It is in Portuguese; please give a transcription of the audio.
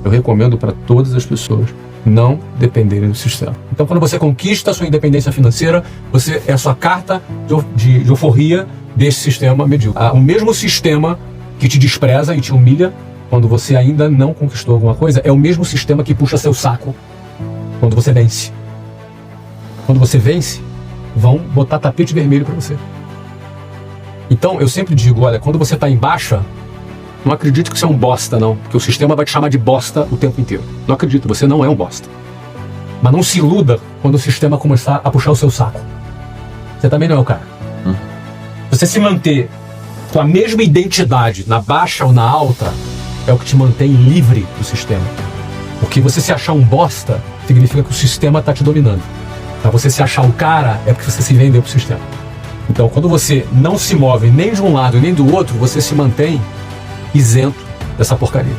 eu recomendo para todas as pessoas não dependerem do sistema. Então, quando você conquista a sua independência financeira, você é a sua carta de alforria desse sistema medíocre. O mesmo sistema que te despreza e te humilha quando você ainda não conquistou alguma coisa é o mesmo sistema que puxa seu saco quando você vence. Quando você vence, vão botar tapete vermelho para você. Então, eu sempre digo, olha, quando você está em baixa, não acredite que você é um bosta, não. Porque o sistema vai te chamar de bosta o tempo inteiro. Não acredito, você não é um bosta. Mas não se iluda quando o sistema começar a puxar o seu saco. Você também não é o cara. Você se manter com a mesma identidade na baixa ou na alta é o que te mantém livre do sistema. Porque você se achar um bosta significa que o sistema está te dominando. Pra você se achar o cara é porque você se vendeu pro sistema. Então, quando você não se move nem de um lado nem do outro, você se mantém isento dessa porcaria.